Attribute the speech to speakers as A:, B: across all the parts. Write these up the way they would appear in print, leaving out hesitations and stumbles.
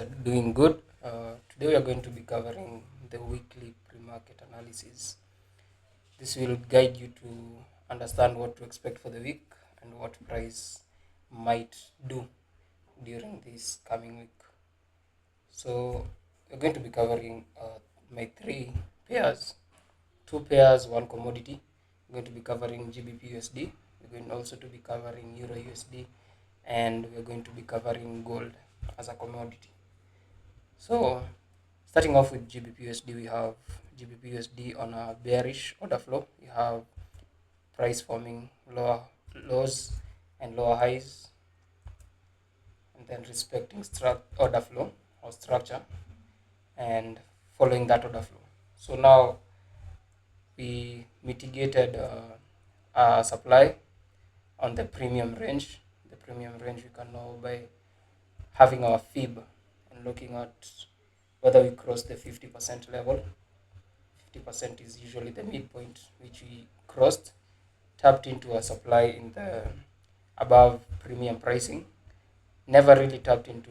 A: doing good. Today we are going to be covering the weekly pre-market analysis. This will guide you to understand what to expect for the week and what price might do during this coming week. So we're going to be covering my three pairs, two pairs, one commodity. We're going to be covering GBP USD. We're going also to be covering Euro USD, and we're going to be covering gold as a commodity. So, starting off with GBP USD, we have GBP USD on a bearish order flow. We have price forming lower lows and lower highs, and then respecting order flow or structure and following that order flow. So now we mitigated supply on the premium range. The premium range we can know by having our fib and looking at whether we cross the 50% level. 50% is usually the midpoint which we crossed, tapped into a supply in the above premium pricing. Never really tapped into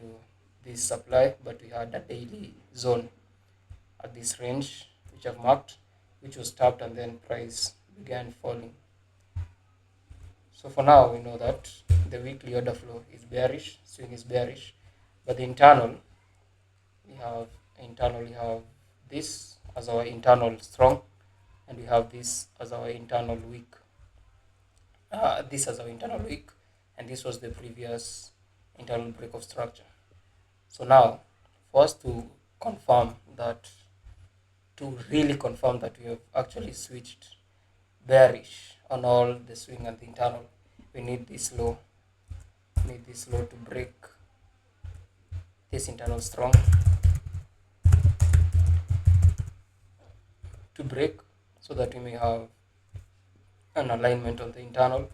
A: this supply, but we had a daily zone at this range which I've marked, which was tapped and then price began falling. So for now we know that the weekly order flow is bearish, swing is bearish, but the we have this as our internal strong, and we have this as our internal weak. This as our internal weak, and this was the previous internal break of structure. So now, for us to confirm that, to really confirm that we have actually switched bearish on all the swing and the internal, we need this low. We need this low to break this internal strong, to break, so that we may have an alignment on the internal.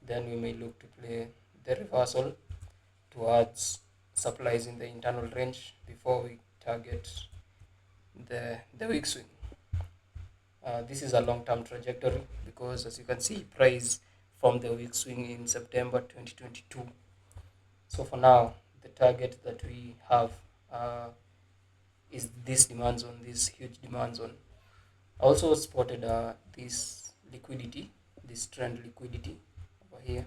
A: Then we may look to play the reversal towards supplies in the internal range before we target the weak swing. This is a long-term trajectory because, as you can see, price from the weak swing in September 2022. So for now, the target that we have is this demand zone, this huge demand zone. I also spotted this liquidity, this trend liquidity over here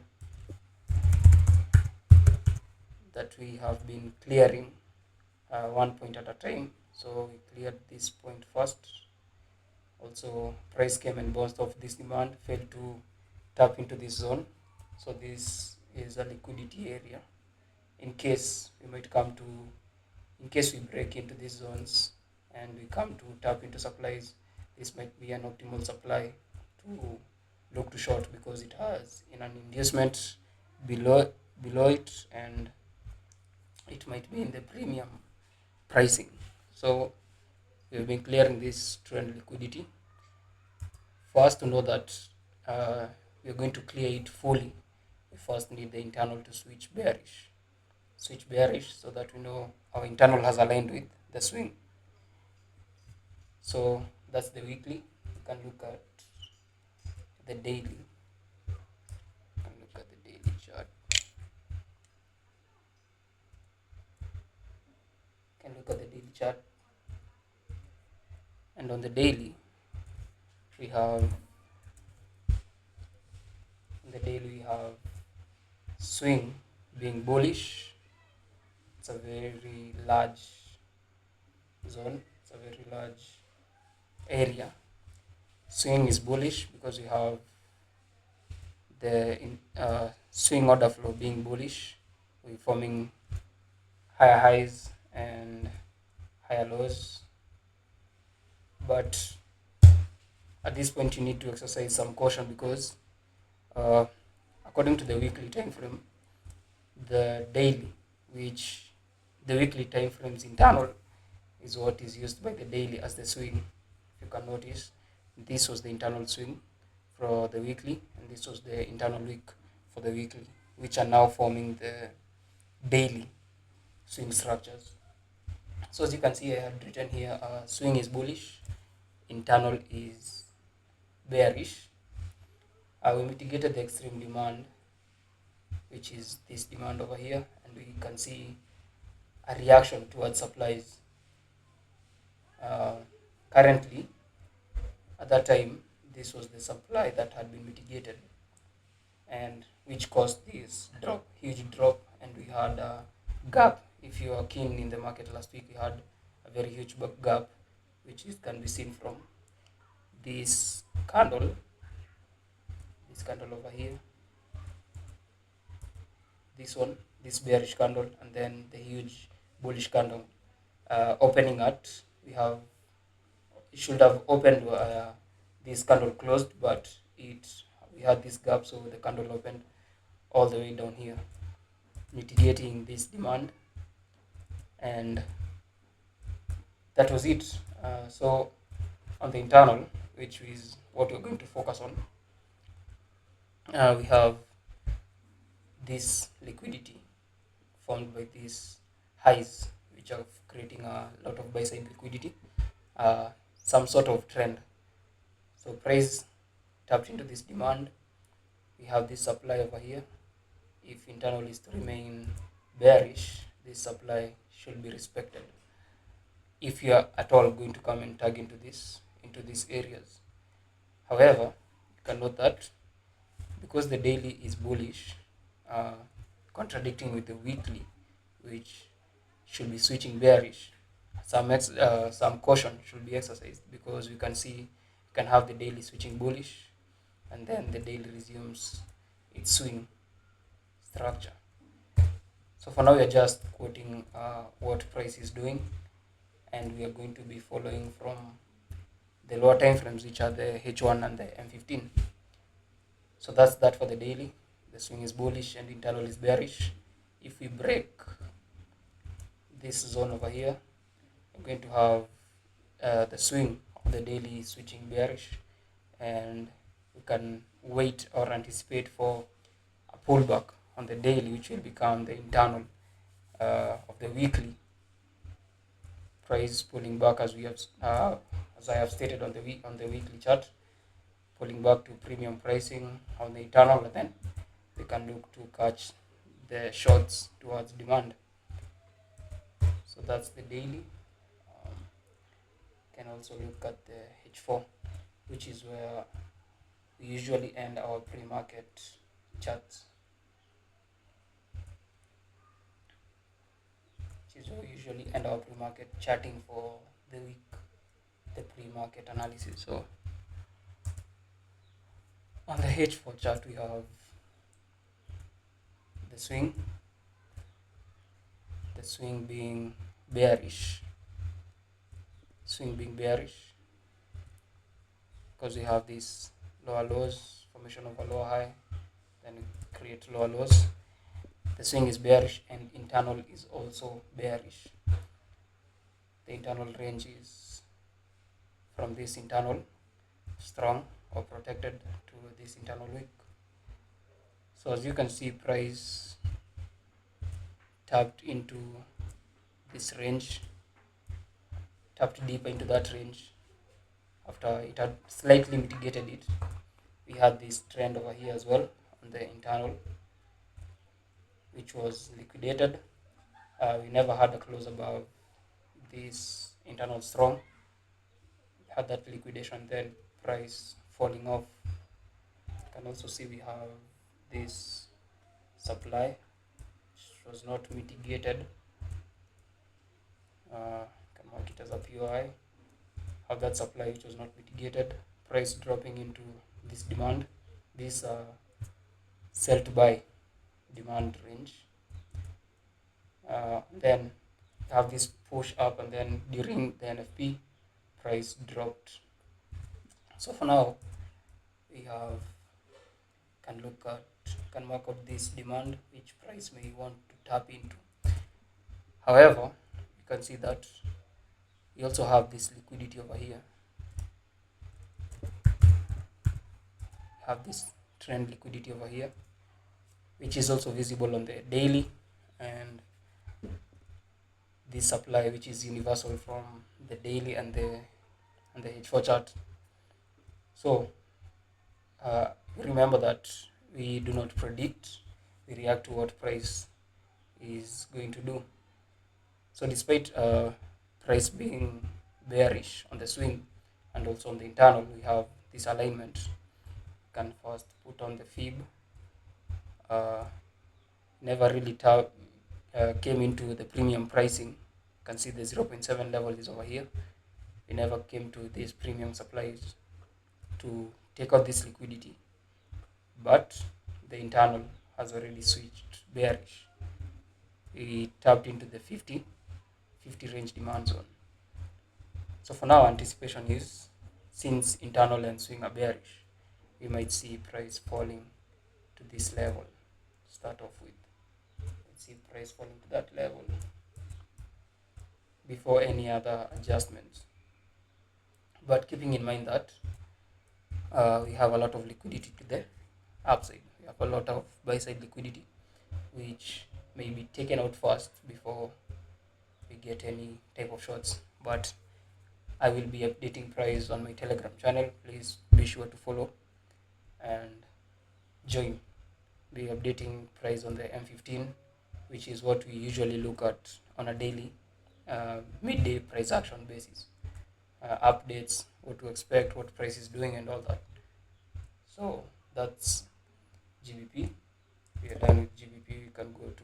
A: that we have been clearing one point at a time. So we cleared this point first. Also, price came and bounced off this demand, failed to tap into this zone. So this is a liquidity area. In case in case we break into these zones and we come to tap into supplies, this might be an optimal supply to look to short, because it has in an inducement below it, and it might be in the premium pricing. So we've been clearing this trend liquidity. For us to know that we're going to clear it fully, we first need the internal to switch bearish. Switch bearish so that we know our internal has aligned with the swing. So that's the weekly. You can look at the daily. You can look at the daily chart. You can look at the daily chart. And on the daily, we have swing being bullish. It's a very large zone. It's a very large area. Swing is bullish because we have the swing order flow being bullish. We're forming higher highs and higher lows. But at this point, you need to exercise some caution because, according to the weekly time frame, the daily, which the weekly time frames internal, is what is used by the daily as the swing. If you can notice, this was the internal swing for the weekly, and this was the internal week for the weekly, which are now forming the daily swing structures. So as you can see, I had written here, swing is bullish, internal is bearish. We mitigated the extreme demand, which is this demand over here, and we can see a reaction towards supplies. Uh, Currently, at that time, this was the supply that had been mitigated, and which caused this huge drop, and we had a gap. If you are keen in the market last week, we had a very huge gap, which can be seen from this candle, over here, this one, this bearish candle, and then the huge bullish candle. Opening at, it should have opened, this candle closed, but we had this gap, so the candle opened all the way down here, mitigating this demand, and that was it. So on the internal, which is what we're going to focus on, we have this liquidity formed by these highs, which are creating a lot of buy side liquidity, some sort of trend. So price tapped into this demand. We have this supply over here. If internal is to remain bearish, this supply should be respected. If you are at all going to come and tag into these areas. However, you can note that because the daily is bullish, uh, contradicting with the weekly, which should be switching bearish, some caution should be exercised, because we can see you can have the daily switching bullish, and then the daily resumes its swing structure. So for now, we are just quoting what price is doing, and we are going to be following from the lower time frames, which are the H1 and the M15. So that's that for the daily. The swing is bullish and internal is bearish. If we break this zone over here, we're going to have the swing of the daily switching bearish, and we can wait or anticipate for a pullback on the daily, which will become the internal of the weekly. Price pulling back, as I have stated on the weekly chart, pulling back to premium pricing on the internal, and then we can look to catch the shorts towards demand. So that's the daily. Can also look at the H4, which is where we usually end our pre-market charts. Which is where we usually end our pre-market charting for the week, the pre-market analysis. So on the H4 chart, we have the swing being bearish, because we have these lower lows, formation of a lower high, then we create lower lows. The swing is bearish, and internal is also bearish. The internal range is from this internal strong or protected to this internal weak. So as you can see, price tapped into this range, tapped deeper into that range. After it had slightly mitigated it, we had this trend over here as well on the internal, which was liquidated. We never had a close above this internal strong. We had that liquidation, then price falling off. You can also see we have this supply, which was not mitigated. Can mark it as a POI. Have that supply which was not mitigated. Price dropping into this demand, this sell to buy demand range. Then have this push up, and then during the NFP, price dropped. So for now, we can mark out this demand which price may want to tap into. However, you can see that we also have this liquidity over here. Have this trend liquidity over here, which is also visible on the daily, and this supply, which is universal from the daily and the H4 chart. So remember that we do not predict, we react to what price is going to do. So despite price being bearish on the swing and also on the internal, we have this alignment. You can first put on the fib. Never really came into the premium pricing. You can see the 0.7 level is over here. We never came to these premium supplies to take out this liquidity, but the internal has already switched bearish. We tapped into the 50 range demand zone. So for now, anticipation is, since internal and swing are bearish, we might see price falling to this level to start off with. Let's see price falling to that level before any other adjustments. But keeping in mind that we have a lot of liquidity to the upside. We have a lot of buy side liquidity, which may be taken out first before we get any type of shorts. But I will be updating price on my Telegram channel. Please be sure to follow and join. Be updating price on the M15, which is what we usually look at on a daily midday price action basis. Updates, what to expect, what price is doing, and all that. So that's GBP. We are done with GBP. We can go to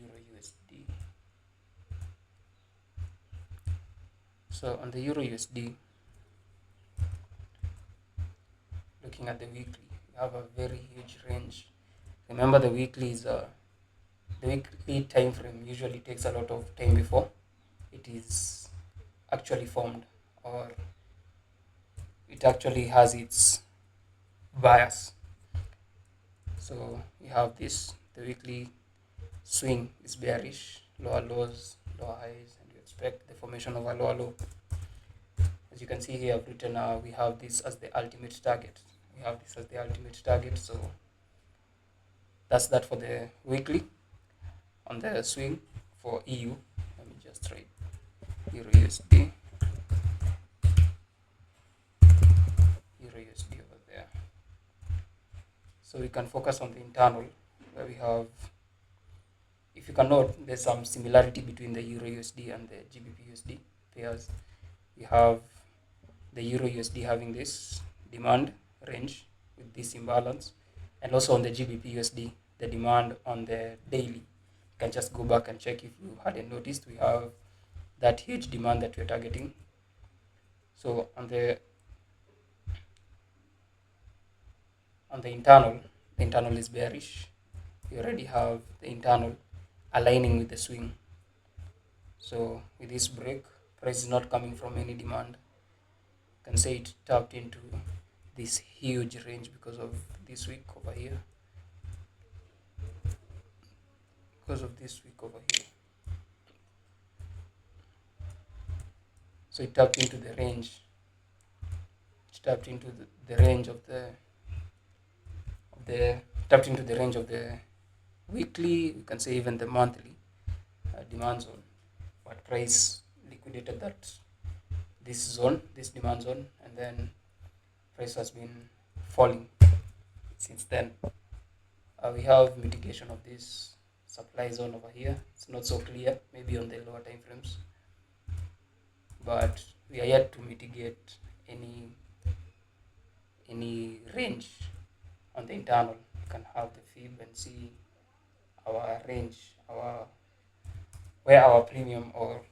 A: Euro USD. So on the Euro USD, looking at the weekly, we have a very huge range. Remember, the weekly time frame usually takes a lot of time before it is actually formed, or it actually has its bias. So you have this, the weekly swing is bearish, lower lows, lower highs, and you expect the formation of a lower low. As you can see here, I've written we have this as the ultimate target. So that's that for the weekly. On the swing for EU, let me just write Euro USD over there. So we can focus on the internal, where we have, if you can note, there's some similarity between the Euro USD and the GBP USD pairs. We have the Euro USD having this demand range with this imbalance, and also on the GBP USD, the demand on the daily. You can just go back and check if you hadn't noticed, we have that huge demand that we're targeting. So on the internal, the internal is bearish. We already have the internal aligning with the swing. So with this break, price is not coming from any demand. You can say it tapped into this huge range because of this week over here. So it tapped into the range. It tapped into the range of the weekly, you can say even the monthly demand zone. But price liquidated this demand zone, and then price has been falling since then. We have mitigation of this supply zone over here. It's not so clear, maybe on the lower time frames, but we are yet to mitigate any range on the internal. You can have the fib and see our range, where our premium or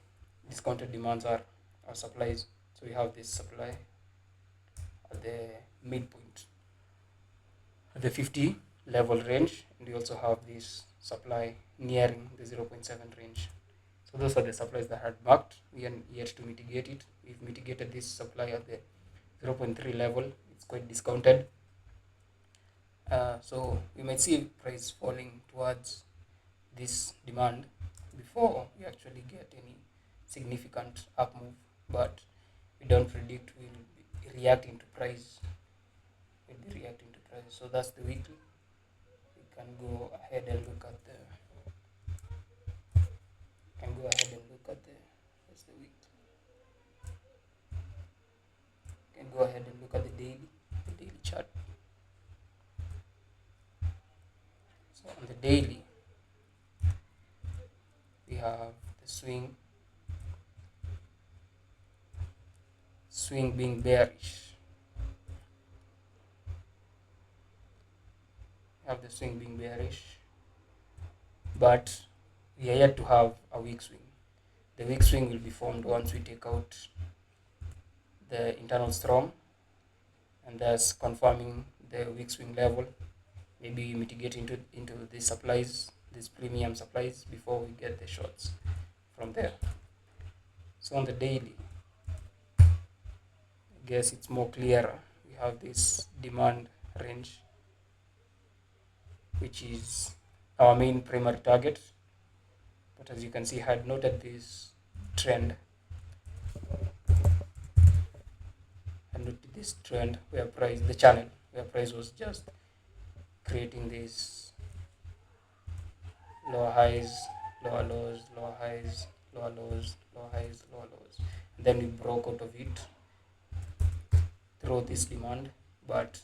A: discounted demands are, our supplies. So we have this supply at the midpoint, at the 50 level range, and we also have this supply nearing the 0.7 range. So those are the supplies that had marked. We are yet to mitigate it. We've mitigated this supply at the 0.3 level. It's quite discounted. So we might see price falling towards this demand before we actually get any significant up move, but we don't predict we'll be reacting to price. So that's the weekly. We can go ahead and look at the that's the weekly. You can go ahead and look at the daily chart. So on the daily, have the swing being bearish. Have the swing being bearish, but we are yet to have a weak swing. The weak swing will be formed once we take out the internal strong, and thus confirming the weak swing level. Maybe mitigate into these supplies, these premium supplies, before we get the shorts from there. So on the daily, I guess it's more clearer. We have this demand range, which is our main primary target. But as you can see, I had noted this trend. I noted this trend where the channel where price was just creating these lower highs, lower lows, lower highs, lower lows, lower highs, lower lows. And then we broke out of it through this demand. But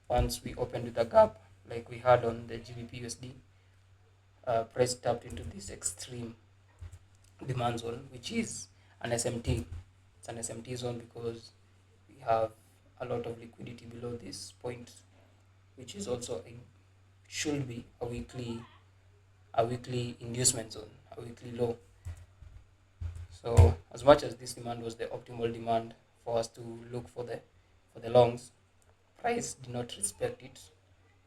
A: once we opened with a gap, like we had on the GBP USD, price tapped into this extreme demand zone, which is an SMT. It's an SMT zone because we have a lot of liquidity below this point, which is also should be a weekly inducement zone, a weekly low. So as much as this demand was the optimal demand for us to look for the longs, price did not respect it,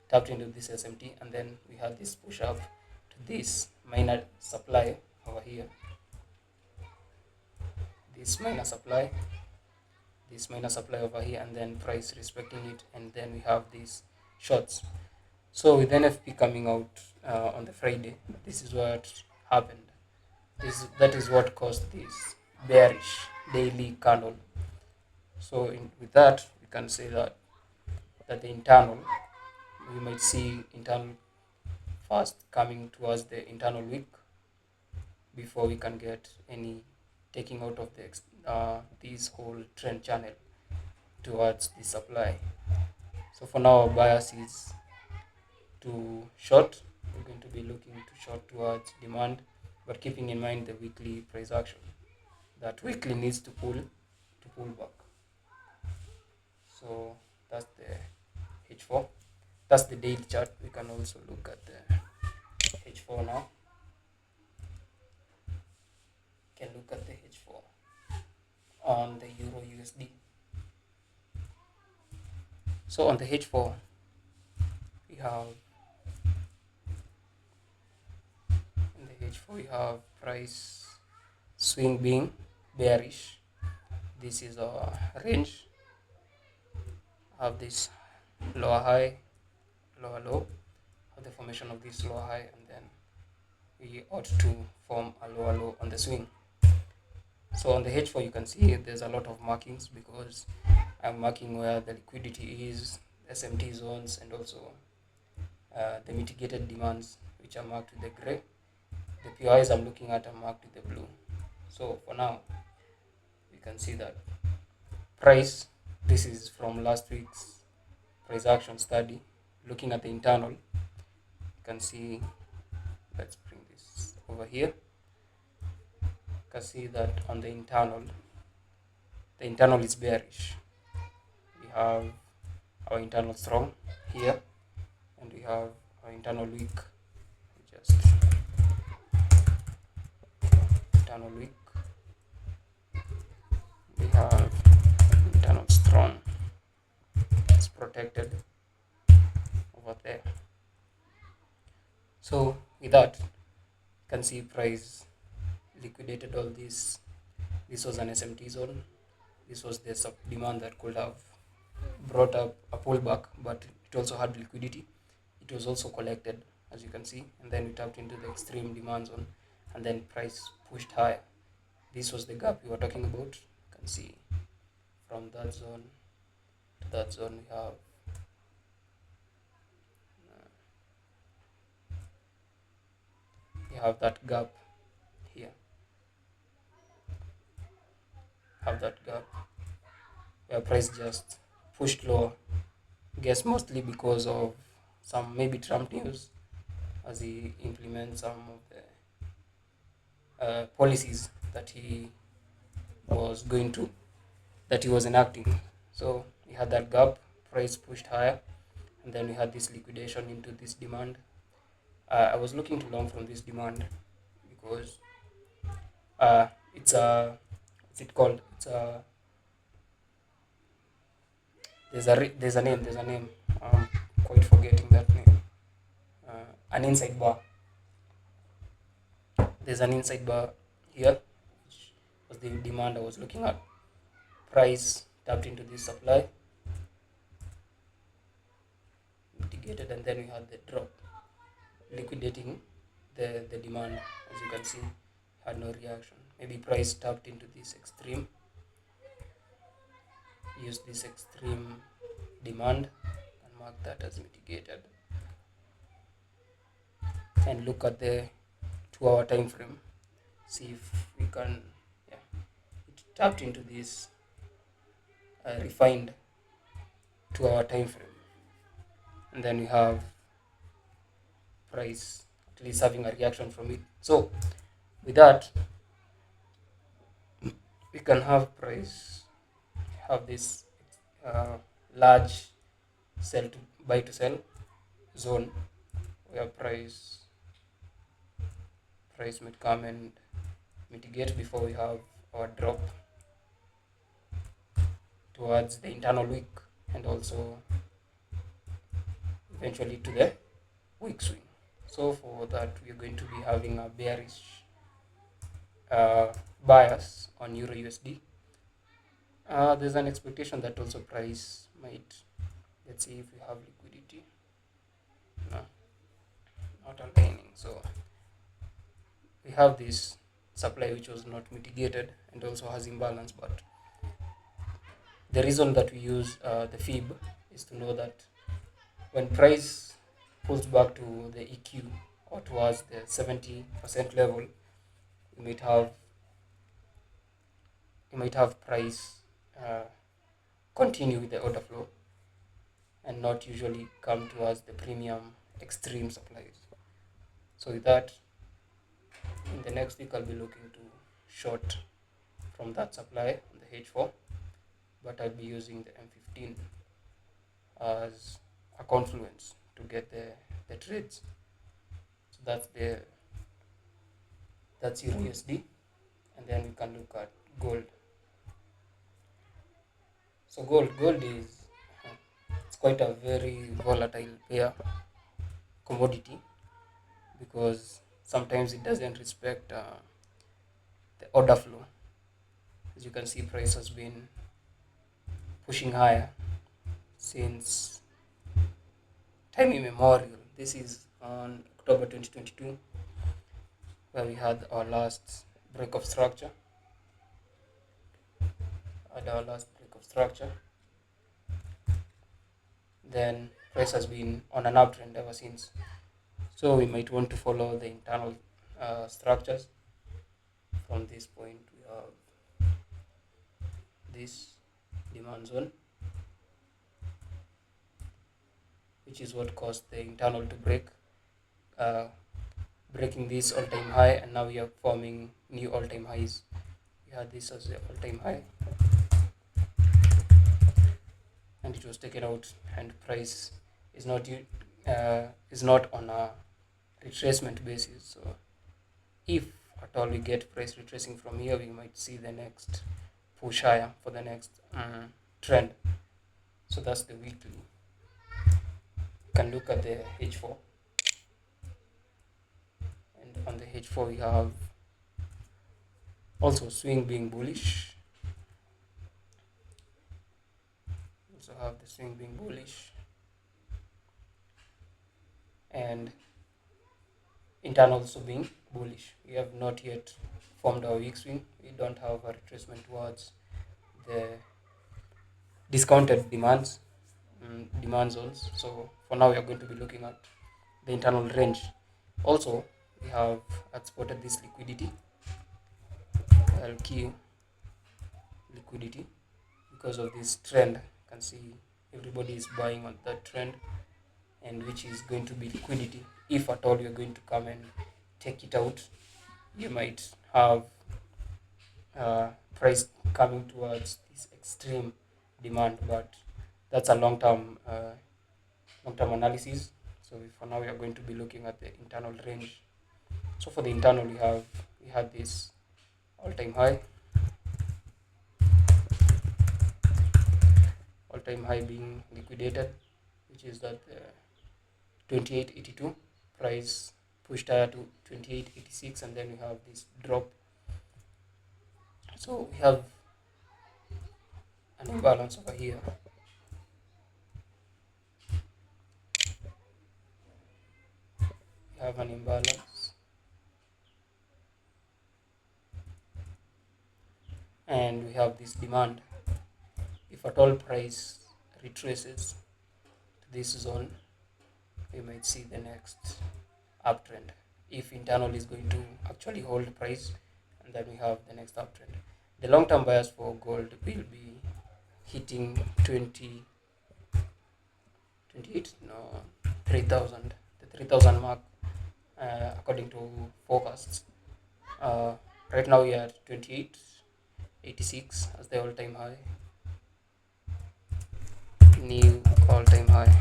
A: tapped into this SMT, and then we had this push up to this minor supply over here. This minor supply over here, and then price respecting it, and then we have these shorts. So with NFP coming out on the Friday, this is what happened. That is what caused this bearish daily candle. So with that, we can say that the internal, we might see internal first coming towards the internal week before we can get any taking out of this whole trend channel towards the supply. So for now, our bias is to short. We're going to be looking to short towards demand, but keeping in mind the weekly price action. That weekly needs to pull back. So that's the H4. That's the daily chart. We can also look at the H4 now. We can look at the H4 on the Euro USD. So on the H4, we have price swing being bearish. This is our range. Have this lower high, lower low, have the formation of this lower high, and then we ought to form a lower low on the swing. So on the H4, you can see there's a lot of markings because I'm marking where the liquidity is, SMT zones, and also the mitigated demands, which are marked with the gray. The PIs I'm looking at are marked with the blue. So for now, we can see that price, this is from last week's price action study. Looking at the internal, you can see, let's bring this over here. You can see that on the internal is bearish. We have our internal strong here, and we have our internal weak. Just internal weak. We have internal strong. It's protected over there. So with that, you can see price liquidated all this. This was an SMT zone. This was the sub demand that could have brought up a pullback, but it also had liquidity. It was also collected, as you can see, and then we tapped into the extreme demand zone, and then price pushed higher. This was the gap we were talking about. You can see from that zone to that zone, we have that gap here. Have that gap where price just pushed lower. I guess mostly because of some maybe Trump news, as he implements some of the policies that he was enacting. So we had that gap, price pushed higher, and then we had this liquidation into this demand. I was looking to long from this demand because it's a what's it called? It's a there's a name. I'm quite forgetting that name. An inside bar. There's an inside bar here, which was the demand I was looking at. Price tapped into this supply, mitigated, and then we had the drop, liquidating the demand. As you can see, had no reaction. Maybe price tapped into this extreme, used this extreme demand, and mark that as mitigated. And look at the 2 hour time frame. See if we can, yeah, it tapped into this refined 2 hour time frame, and then we have price at least having a reaction from it. So with that, we can have price have this uh, large sell to buy to sell zone where price might come and mitigate before we have our drop towards the internal week, and also eventually to the week swing. So for that, we are going to be having a bearish bias on Euro USD. There's an expectation that also price might, let's see if we have liquidity. No, not aligning. So we have this supply which was not mitigated and also has imbalance, but the reason that we use the fib is to know that when price pulls back to the EQ or towards the 70% level, you might have price uh, continue with the order flow and not usually come towards the premium extreme supplies. So with that, in the next week I'll be looking to short from that supply on the H4, but I'll be using the M15 as a confluence to get the trades. So that's Euro USD, and then we can look at gold. So gold is it's quite a very volatile pair commodity because sometimes it doesn't respect the order flow. As you can see, price has been pushing higher since time immemorial. This is on October 2022 where we had our last break of structure. Then price has been on an uptrend ever since. So we might want to follow the internal structures. From this point, we have this demand zone, which is what caused the internal to break, breaking this all-time high, and now we are forming new all-time highs. We had this as the all-time high, and it was taken out, and price is not on a retracement basis. So if at all we get price retracing from here, we might see the next push higher for the next trend. So that's the weekly. You can look at the H4, and on the H4 we have also swing being bullish. Also have the swing being bullish, and internal also being bullish. We have not yet formed our weak swing. We don't have a retracement towards the discounted demand zones. So for now, we are going to be looking at the internal range. Also, we have exported this liquidity, LQ liquidity, because of this trend. You can see everybody is buying on that trend, and which is going to be liquidity. If at all you're going to come and take it out, you might have price coming towards this extreme demand, but that's a long-term analysis. So for now, we are going to be looking at the internal range. So for the internal, we had this all-time high, being liquidated, which is that 28.82 price pushed higher to 28.86, and then we have this drop. So we have an imbalance over here. We have an imbalance, and we have this demand. If at all price retraces to this zone, we might see the next uptrend. If internal is going to actually hold price, and then we have the next uptrend. The long-term bias for gold will be hitting 28, no, 3,000, the 3,000 mark, according to forecasts. Uh, right now we are at 28.86 as the all-time high, new all-time high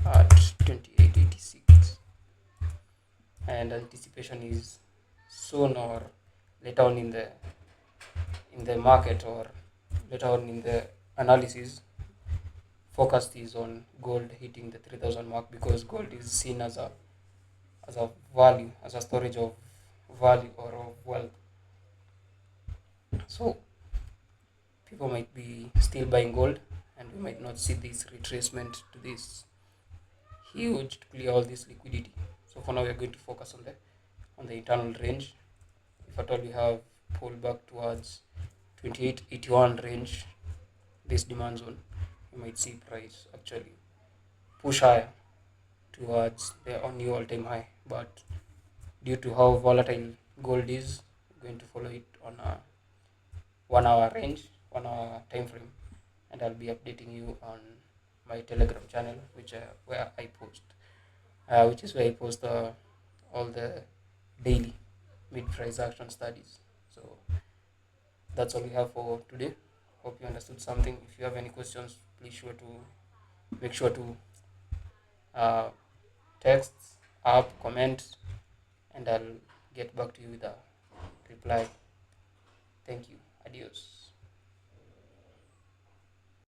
A: at 28.86, and anticipation is soon or later on in the market, or later on in the analysis, forecast is on gold hitting the 3,000 mark, because gold is seen as a value, as a storage of value or of wealth. So people might be still buying gold, and we might not see this retracement to this huge to clear all this liquidity. So for now, we are going to focus on the internal range. If at all we have pulled back towards 28.81 range, this demand zone, you might see price actually push higher towards the new all-time high. But due to how volatile gold is, we're going to follow it on a 1 hour range, 1 hour time frame, and I'll be updating you on my Telegram channel, which where I post, which is where I post all the daily mid-price action studies. So that's all we have for today. Hope you understood something. If you have any questions, please make sure to uh, text, up, comment, and I'll get back to you with a reply. Thank you. Adios.